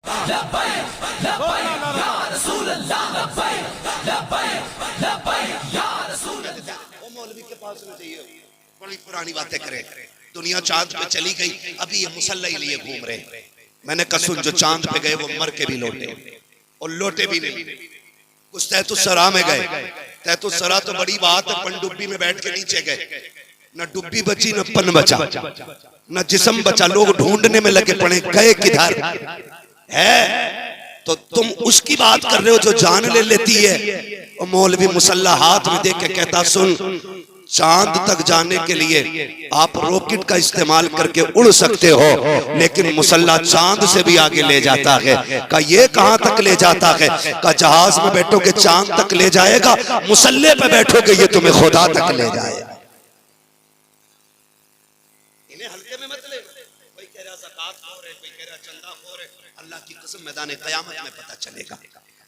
वो मौलवी के पास में चाहिए बड़ी पुरानी बातें करे। दुनिया चांद पे चली गई, अभी ये मुसल्ला ही लिए घूम रहे। मैंने कहा सुन, जो चांद पे गए वो मर के भी लौटे और लौटे भी नहीं। कुछ तहतुस्सरा में गए। तहतुस्सरा तो बड़ी बात है, पनडुब्बी में बैठ के नीचे गए, न डुब्बी बची न पन बचा न जिस्म बचा। लोग ढूंढने में लगे पड़े, गए किधर है। तो तुम उसकी बात कर रहे हो जो जान ले लेती है। और मौलवी मुसल्ला हाथ में देख के कहता सुन, चांद तक जाने के लिए आप रॉकेट का इस्तेमाल करके उड़ सकते हो, लेकिन मुसल्ला चांद से भी आगे ले जाता है। का ये कहां तक ले जाता है? का जहाज में बैठोगे चांद तक ले जाएगा, मुसल्ले पे बैठोगे ये तुम्हें खुदा तक ले जाएगा। इन्हें हल्के में मत ले। कोई कह रहा ज़कात खोर है, कोई कह रहा चंदा खोर है। अल्लाह की कसम मैदान क़यामत में पता चलेगा,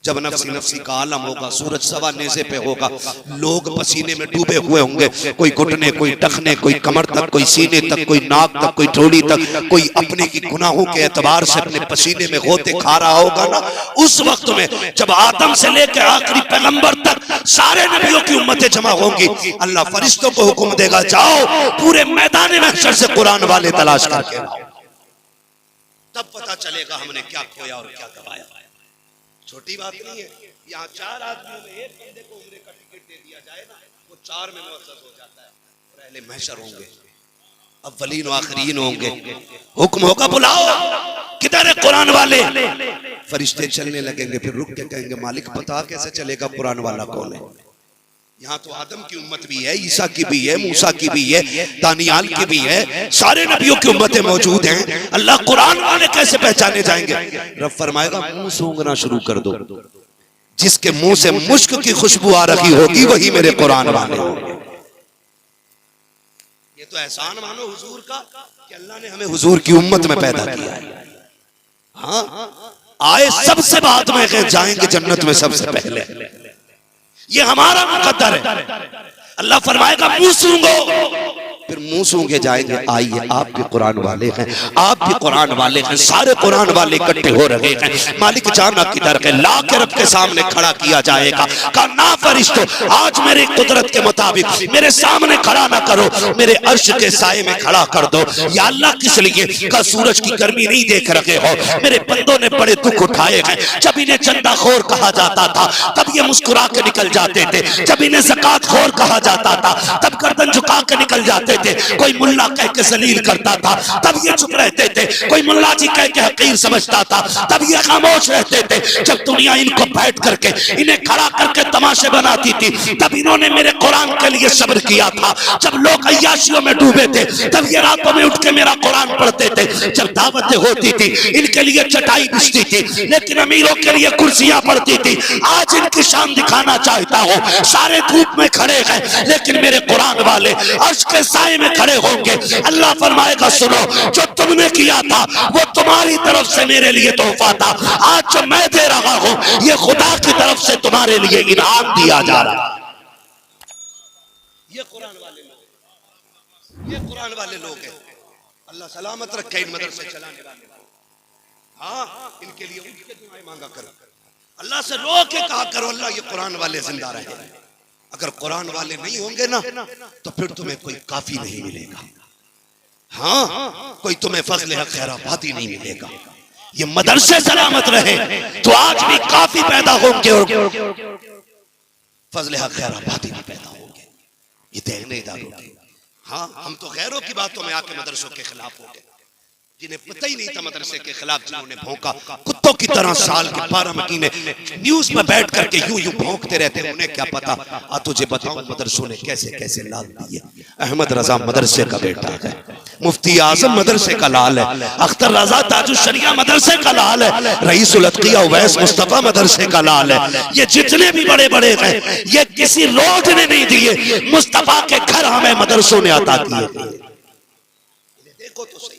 जब नफ्सी नफ्सी का आलम होगा, सूरज सवा नेज़े पे होगा, लोग पसीने में डूबे हुए होंगे, कोई घुटने, कोई टखने, कोई कमर तक, कोई सीने तक, कोई नाक तक, कोई ठोड़ी तक, कोई अपने की गुनाहों के एतबार से अपने पसीने में होते खा रहा होगा ना। उस वक्त में जब आदम से लेकर आखिरी पैगंबर तक सारे नबियों की उम्मतें जमा होंगी, अल्लाह फरिश्तों को हुक्म देगा जाओ पूरे मैदान महशर से कुरान वाले तलाश करके लाओ। तब पता चलेगा हमने क्या खोया और क्या गवाया। छोटी बात नहीं है। यहाँ 4 आदमियों में एक बंदे को उम्रे का टिकट दे दिया जाए ना, वो 4 में मुअज़्ज़ज़ हो जाता है। पहले महशर होंगे, अव्वलीन व आखिरीन होंगे, हुक्म होगा बुलाओ, किधर है कुरान वाले? फरिश्ते चलने लगेंगे, फिर रुक के कहेंगे मालिक पता कैसे चलेगा कुरान वाला कौन है? यहाँ तो आदम की उम्मत भी है, ईसा की भी है, मूसा की भी है, दानियाल की भी है, सारे नबियों की उम्मतें मौजूद हैं। अल्लाह कुरान वाले कैसे पहचाने जाएंगे? रब फरमाएगा मुंह सूंघना शुरू कर दो, जिसके मुंह से मुश्क की खुशबू आ रही होगी वही मेरे कुरान वाले होंगे। ये तो एहसान मानो हुजूर का कि अल्लाह ने हमें हुजूर की उम्मत में पैदा किया है। हाँ, आए सबसे बाद में, जाएंगे जन्नत में सबसे पहले। ये हमारा मुकद्दर है। अल्लाह फरमाएगा मुंह सूंघो, फिर मुंह सूंघे जाएंगे। आइए आप भी कुरान वाले हैं, आप भी कुरान वाले हैं, सारे कुरान वाले इकट्ठे हो रहे हैं। मालिक जाना किधर है? ला के रब के सामने खड़ा किया जाएगा। कहा ना फरिश्तों, आज मेरी कुदरत के मुताबिक मेरे सामने खड़ा ना करो, मेरे अर्श के साए में खड़ा कर दो। या अल्लाह किस लिए? का सूरज की गर्मी नहीं देख रहे हो? मेरे बंदों ने बड़े दुख उठाए हैं। जब इन्हें चंदाखोर कहा जाता था तब ये मुस्कुरा के निकल जाते थे, जब इन्हें ज़कात खोर कहा जाता था तब गर्दन झुका के निकल जाते थे। कोई मुल्ला कह के जलील करता था तब ये चुप रहते थे, कोई मुल्ला जी कह के हकीर समझता था तब ये खामोश रहते थे। जब दुनिया इनको बैठ करके इन्हें खड़ा करके तमाशे बनाती थी तब इन्होंने मेरे कुरान के लिए सब्र किया था। जब लोग अय्याशियों में डूबे थे तब ये रातों में उठ के मेरा कुरान पढ़ते थे। जब दावतें होती थी इनके लिए चटाई बिछती थी, लेकिन अमीरों के लिए कुर्सियां पड़ती थी। आज इनकी शान दिखाना चाहता हूँ, सारे धूप में खड़े हैं लेकिन मेरे कुरान वाले अर्श के साए में खड़े होंगे। अल्लाह फरमाएगा सुनो, जो तुमने किया था वो तुम्हारी तरफ से मेरे लिए तोहफा था, आज जो मैं दे रहा हूं ये खुदा की तरफ से तुम्हारे लिए इनाम दिया जा रहा है। ये कुरान वाले लोग, ये कुरान वाले लोग हैं। अल्लाह सलामत रखे इन मदरसे चलाने वाले। हाँ, इनके लिए उनके दुआएं मांगा करो, अल्लाह से रो के कहा करो अल्लाह ये कुरान वाले जिंदा रहे। अगर कुरान वाले नहीं होंगे ना तो फिर तुम्हें कोई काफी नहीं मिलेगा। हाँ, कोई तुम्हें फजल खैराबादी नहीं मिलेगा। ये मदरसे सलामत रहे तो आज भी काफी पैदा होंगे और फजल खैराबादी भी पैदा होंगे। ये देखने इदारों के। हाँ, हम तो गैरों की बातों में आके मदरसों के खिलाफ हो गए, जिन्हें पता ही नहीं था मदरसे के खिलाफ, जिन्होंने भौंका कुत्तों की तरह साल के 12 महीने न्यूज में बैठ करके यूं यूं भौंकते रहते। उन्हें क्या पता। आ तुझे बताऊं मदरसों ने कैसे कैसे लाल दिए। अहमद रजा मदरसे का बेटा है, मुफ्ती आजम मदरसे का लाल है, अख्तर रजा ताजुशरिया मदरसे का लाल है, रईसुल अत्किया उवैस मुस्तफा मदरसे का लाल है। ये जितने भी बड़े बड़े हैं ये किसी रोड ने नहीं दिए, मुस्तफा के घर हमें मदरसों ने अता किए। देखो तो सही,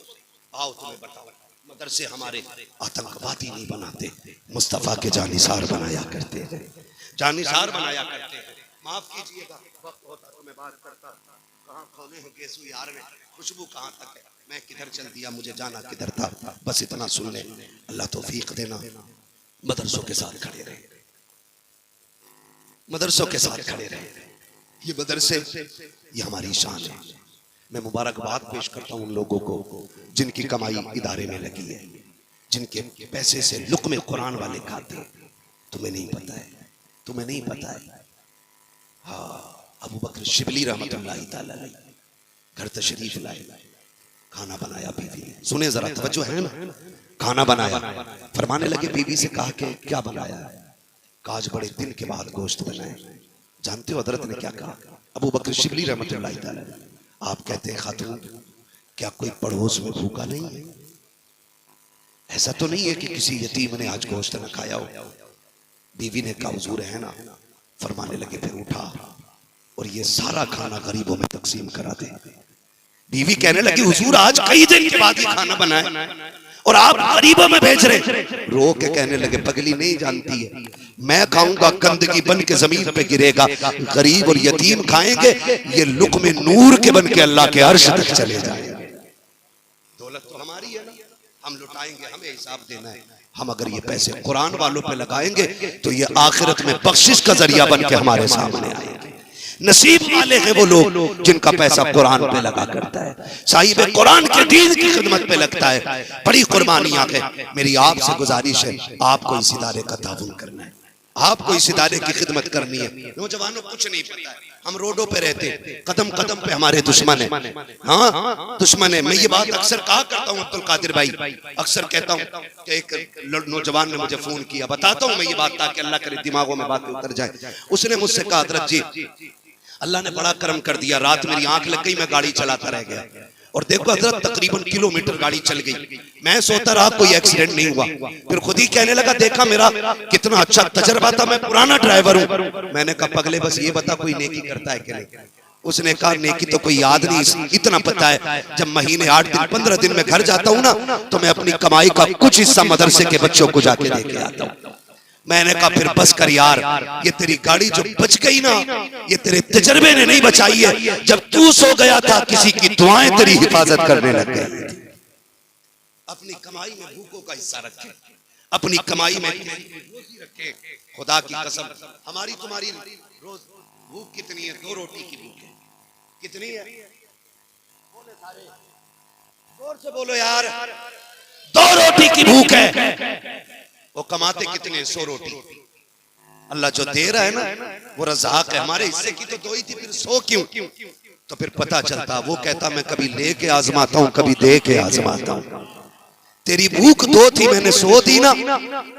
आओ तुम्हें बताओ, मदरसे हमारे आतंकवादी नहीं बनाते, मुस्तफा के जानिसार बनाया करते हैं, जानिसार बनाया करते हैं। माफ कीजिएगा, वक्त होता तो मैं बात करता। कहाँ खोने हैं गेसू यार में, खुशबू कहाँ तक है। मैं किधर चल दिया, मुझे जाना किधर था, बस इतना सुन ले। अल्लाह तौफीक देना, मदरसों के साथ खड़े रहे, मदरसों के साथ खड़े रहे। ये मदरसे, ये हमारी शान है। मैं मुबारकबाद पेश करता हूं उन लोगों को जिनकी कमाई इदारे में लगी है, जिनके पैसे से लुक़्मे कुरान वाले खाते हैं। तुम्हें नहीं पता है, तुम्हें नहीं पता है। हाँ, अबू बकर शिबली रहमतुल्लाहि तआला अलैह घर तशरीफ लाए, खाना बनाया बीवी ने। सुने जरा, तवज्जो है ना। खाना बनाया, फरमाने लगे बीवी से, कहा कि क्या बनाया? आज बड़े दिन के बाद गोश्त बनाए। जानते हो हजरत ने क्या कहा? अबू बकर शिबली रहमतुल्लाहि तआला, आप कहते हैं खातून, क्या कोई पड़ोस में भूखा नहीं है? ऐसा तो नहीं है कि किसी यतीम ने आज गोश्त न खाया हो? बीवी ने कहा हुजूर है ना। फरमाने लगे फिर उठा और ये सारा खाना गरीबों में तकसीम करा दे। बीवी कहने लगी हुजूर आज कई दिन के बाद ये खाना बनाए और आप गरीबों में भेज रहे। रो के कहने लगे पगली नहीं जानती है, मैं खाऊंगा गंदगी बन के जमीन पे गिरेगा, गरीब और यतीम खाएंगे, ये लुक़्मे नूर के बन के अल्लाह के अर्श तक चले जाएंगे। दौलत तो हमारी है ना, हम लुटाएंगे, हमें हिसाब देना है। हम अगर ये पैसे कुरान वालों पे लगाएंगे तो ये आखिरत में बख्शिश का जरिया बन के हमारे सामने आएंगे। नसीब वाले हैं वो लोग जिनका पैसा कुरान पे लगा करता है, साहिब कुरान के दीन की खिदमत पे लगता है। बड़ी कुर्बानियां हैं। मेरी आपसे गुजारिश है, आपको इस इदारे का ताउन करना है, आपको इस इदारे की खिदमत करनी है। नौजवानों कुछ नहीं पता है, हम रोडों पे रहते, कदम कदम पे हमारे दुश्मन है। हाँ दुश्मन है। मैं ये बात अक्सर कहा करता हूँ अब्दुल कादिर भाई, अक्सर कहता हूँ कि एक नौजवान ने मुझे फोन किया, बताता हूँ मैं ये बात ताकि अल्लाह करे दिमागों में बातें उतर जाए। उसने मुझसे कहा हज़रत जी अल्लाह ने बड़ा करम कर दिया, रात मेरी आंख लग गई, मैं गाड़ी चलाता रह गया और देखो हजरत तकरीबन किलोमीटर गाड़ी चल गई, मैं सोता रहा कोई एक्सीडेंट नहीं हुआ। फिर खुद ही कहने लगा देखा मेरा कितना अच्छा तजर्बा था, मैं पुराना ड्राइवर हूँ। मैंने कहा पगले बस ये बता कोई नेकी करता है कि नहीं? उसने कहा नेकी तो कोई याद नहीं, इतना पता है जब महीने 8 दिन 15 दिन में घर जाता हूँ ना तो मैं अपनी कमाई का कुछ हिस्सा मदरसे के बच्चों को जाके दे के आता हूँ। मैंने कहा फिर बस कर यार, ये तेरी गाड़ी जो बच गई ना ये तेरे तजर्बे ने नहीं बचाई है, जब तू सो गया था किसी की दुआएं तेरी हिफाजत करने लग गई। अपनी कमाई में भूखों का हिस्सा रखे, अपनी कमाई में रोजी रखे। खुदा की कसम हमारी तुम्हारी रोज भूख कितनी है? 2 रोटी की भूख है। कितनी है? जोर से बोलो यार, 2 रोटी की भूख है। वो कमाते कितने? 100 रोटी। अल्लाह जो दे रहा है ना वो रज़ाक है। हमारे हिस्से की तो 2 ही थी, फिर 100 क्यों? तो फिर पता चलता। वो कहता मैं कभी लेके आजमाता हूँ कभी दे के आजमाता हूँ। तेरी भूख 2 थी, मैंने 100 दी ना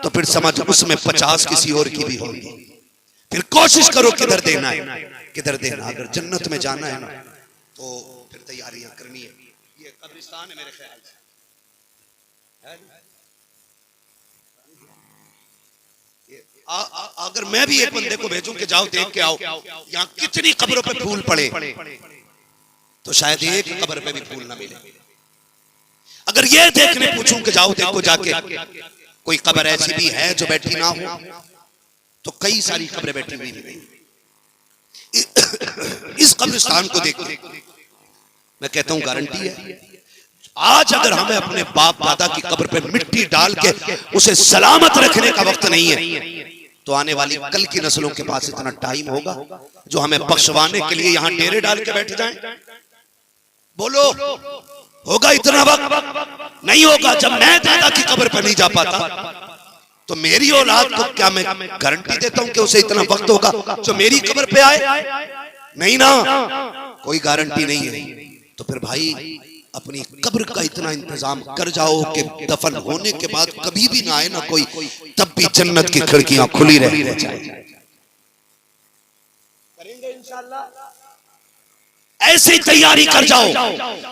तो फिर समझ उसमें 50 किसी और की भी होगी। फिर कोशिश करो किधर देना है, किधर देना। अगर जन्नत में जाना है ना तो फिर तैयारियां करनी है। ये कब्रिस्तान है मेरे ख्याल से, अगर मैं भी एक बंदे को भेजूं कि जाओ देख के आओ यहाँ कितनी कब्रों पे फूल पड़े तो शायद एक कब्र पे भी फूल ना मिले। अगर ये देखने पूछूं कि जाओ देखो जाके कोई कब्र ऐसी भी है जो बैठी ना हो तो कई सारी कब्रें बैठी हुई नहीं। इस कब्रिस्तान को देखो, मैं कहता हूं गारंटी है आज अगर हमें अपने बाप दादा की कब्र पे मिट्टी डाल के उसे सलामत रखने का वक्त नहीं है तो आने वाली कल की नस्लों के पास इतना टाइम होगा जो हमें बख्शवाने के लिए यहाँ डेरे डाल के बैठ जाएं? बोलो होगा इतना वक्त? नहीं होगा। जब मैं दादा की कब्र पर नहीं जा पाता तो मेरी औलाद को क्या मैं गारंटी देता हूं कि उसे इतना वक्त होगा जो मेरी कब्र पे आए? नहीं ना, कोई गारंटी नहीं है। तो फिर भाई अपनी कब्र का इतना इंतजाम कर जाओ कि दफन होने के बाद कभी भी ना आए ना कोई, तब भी जन्नत की खिड़कियां खुली रह जाए। करेंगे इंशाअल्लाह। ऐसी तैयारी कर जाओ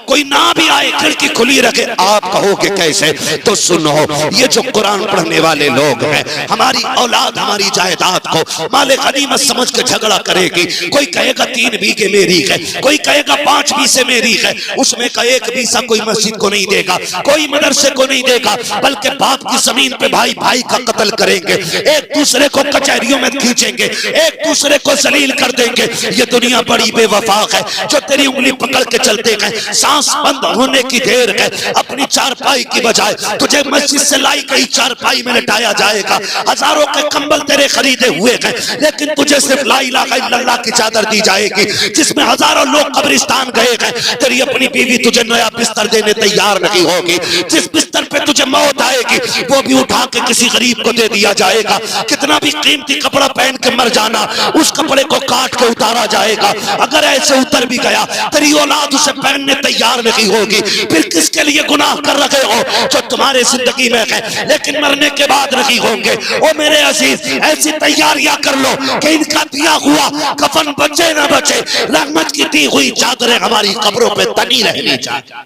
कोई ना भी आए खिड़की खुली रखे। आप कहोगे कैसे? तो सुनो, ये जो कुरान पढ़ने वाले लोग हैं हमारी औलाद हमारी जायदाद को माले गनीमत समझ के झगड़ा करेगी। कोई कहेगा 3 बीघे मेरी है, कोई कहेगा 5 बीसे मेरी है, उसमें का 1 बीसा कोई मस्जिद को नहीं देगा, कोई मदरसे को नहीं देगा, बल्कि बाप की जमीन पे भाई भाई का कत्ल करेंगे, एक दूसरे को कचहरियों में खींचेंगे, एक दूसरे को जलील कर देंगे। ये दुनिया बड़ी बेवफा है। जो तेरी उंगली पकड़ के चलते गए, सांस बंद होने की देर है, अपनी चारपाई की बजाय तुझे मस्जिद से लाई गई चारपाई में लटाया जाएगा। हजारों के कंबल तेरे खरीदे हुए हैं, लेकिन तुझे सिर्फ ला इलाहा इल्लल्लाह की चादर दी जाएगी, जिसमें हजारों लोग कब्रिस्तान गए हैं। तेरी अपनी बीवी तुझे नया बिस्तर देने तैयार नहीं होगी। जिस बिस्तर पे तुझे मौत आएगी वो भी उठा के किसी गरीब को दे दिया जाएगा। कितना भी कीमती कपड़ा पहन के मर जाना, उस कपड़े को काट के उतारा जाएगा। अगर ऐसे उतर भी गया, तेरी औलाद उसे पहनने तैयार नहीं होगी। फिर किसके लिए गुनाह कर रहे हो जो तुम्हारे जिंदगी में है लेकिन मरने के बाद नहीं होंगे। ओ मेरे अजीज, ऐसी तैयारियां कर लो कि इनका दिया हुआ कफन बचे ना बचे, रहमत की दी हुई चादरें हमारी कब्रों पे तनी रहनी चाहिए।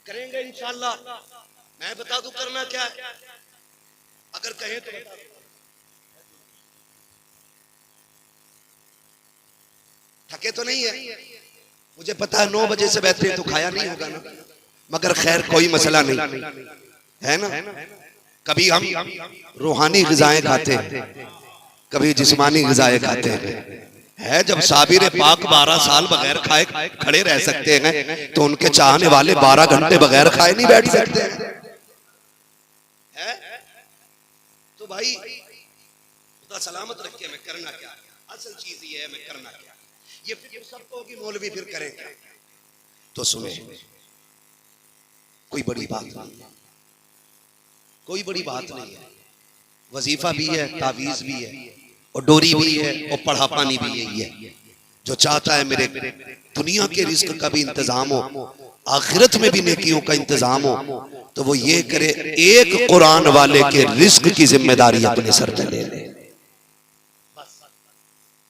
करेंगे इंशाअल्लाह। मैं बता दूं करना क्या है, अगर कहें तो बता। थके तो नहीं है, मुझे पता है 9 बजे से बेहतरीन तो खाया नहीं होगा ना, मगर खैर कोई मसला नहीं है ना। कभी हम रूहानी ग़िज़ाएं खाते हैं, कभी जिस्मानी ग़िज़ाएं खाते हैं। जब साबिर पाक 12 साल बगैर खाए खड़े रह सकते हैं, तो उनके चाहने वाले 12 घंटे बगैर खाए नहीं बैठ सकते हैं। तो भाई खुदा सलामत रखे, मैं करना क्या, असल चीज ये है मैं करना क्या। ये फिर सबको कि मौलवी फिर करेंगे, तो सुने, कोई बड़ी बात नहीं, कोई बड़ी बात नहीं है। वजीफा भी है, तावीज भी है, और डोरी भी है, और पढ़ा पानी भी यही है। जो चाहता है मेरे दुनिया के रिस्क का भी इंतजाम हो, आखिरत में भी नेकियों का इंतजाम हो, तो वो ये करे, एक कुरान वाले के रिस्क की जिम्मेदारी अपने सर पे ले ले।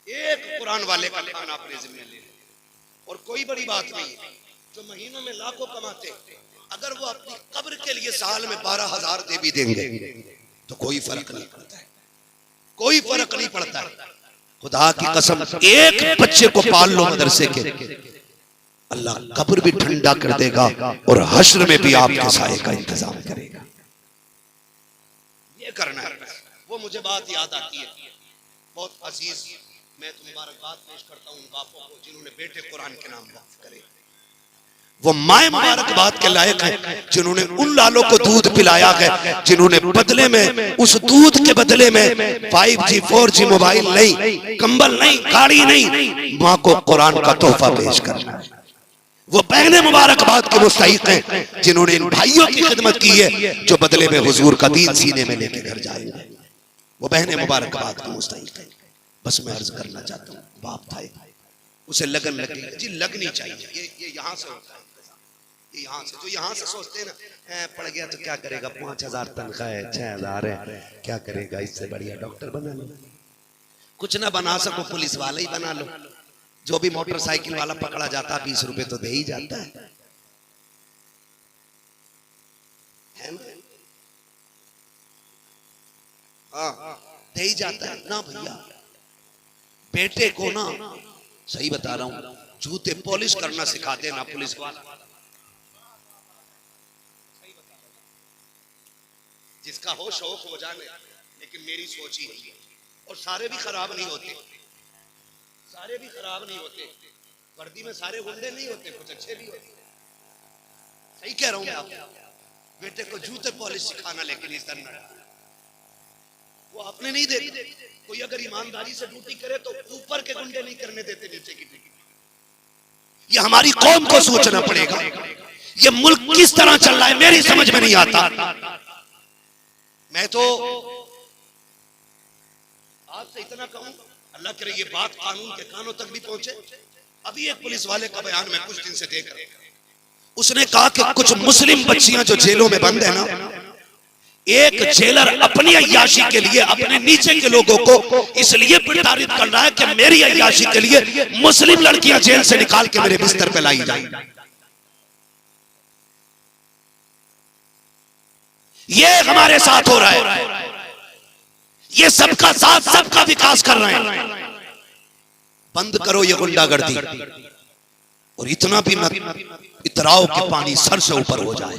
एक कुरान वाले का खाना अपने जिम्मे ले ले, और कोई बड़ी बात नहीं। जो महीनों में लाखों कमाते, अगर वो अपनी कब्र के लिए साल में 12,000 दे भी देंगे तो कोई फर्क नहीं पड़ता है, कोई फर्क नहीं पड़ता है। खुदा की कसम, एक बच्चे को पाल लो मदरसे के, अल्लाह कब्र भी ठंडा कर देगा और हश्र में भी आपके साए का इंतजाम करेगा। ये करना है। वो मुझे बात याद आती है, बहुत अजीज, मैं तो मुबारकबाद पेश करता हूं उन बापों को जिन्होंने बेटे कुरान के नाम वक्फ करे। वो माए मुबारकबाद के लायक है जिन्होंने उन लालों को दूध पिलाया है, जिन्होंने बदले में, उस दूध के बदले में 5G 4G मोबाइल नहीं, कंबल नहीं, गाड़ी नहीं, माँ को कुरान का तोहफा पेश करना है। वो बहने मुबारकबाद के मुस्तहिक हैं जिन्होंने इन भाइयों की खिदमत की है जो बदले में हुजूर का दीन सीने में लेके घर जाएंगे। वो बहने मुबारकबाद के मुस्तहिक हैं। बस मैं अर्ज करना चाहता हूँ, बाप था उसे लगन लगी जी, लगनी चाहिए। ये यहाँ से होता है, ये यहाँ से, जो यहाँ से सोचते हैं ना पड़ गया तो क्या करेगा, 5,000 तनख्वाह है, 6,000 है, क्या करेगा, इससे बढ़िया डॉक्टर बना लो। कुछ ना बना सको पुलिस वाला ही बना लो। जो भी मोटरसाइकिल वाला पकड़ा जाता है 20 रुपए तो दे ही जाता है हाँ, दे ही जाता है ना भैया। बेटे को ना, सही बता रहा हूं, जूते पॉलिश करना सिखा देना पुलिस वाला। जिसका हो शौक हो जाने, लेकिन मेरी सोच ही नहीं है। और सारे भी खराब नहीं होते, सारे भी खराब नहीं होते। वर्दी में सारे गुंडे नहीं होते, कुछ अच्छे भी होते। सही कह रहा हूं मैं आपको। बेटे को जूते पॉलिश सिखाना, लेकिन इस तरह वो अपने नहीं देते। कोई अगर ईमानदारी से ड्यूटी करे तो ऊपर के गुंडे नहीं करने देते नीचे की ड्यूटी। ये हमारी कौम को सोचना पड़ेगा। ये मुल्क किस तरह चल रहा है मेरी समझ में नहीं आता। मैं तो आपसे इतना कहूं, अल्लाह करे ये बात कानून के कानों तक भी पहुंचे। अभी एक पुलिस वाले का बयान मैं कुछ दिन से देख रहा हूं, उसने कहा कि कुछ मुस्लिम बच्चियां जो जेलों में बंद है ना, एक जेलर अपनी अय्याशी के लिए अपने नीचे के लोगों को इसलिए प्रताड़ित कर रहा है कि मेरी अय्याशी के लिए मुस्लिम लड़कियां जेल से निकाल के मेरे बिस्तर पे लाई जाए। ये हमारे साथ हो रहा है। ये सबका साथ, सबका विकास कर रहे हैं। बंद करो ये गुंडागर्दी, और इतना भी मत इतराओ कि पानी सर से ऊपर हो जाए।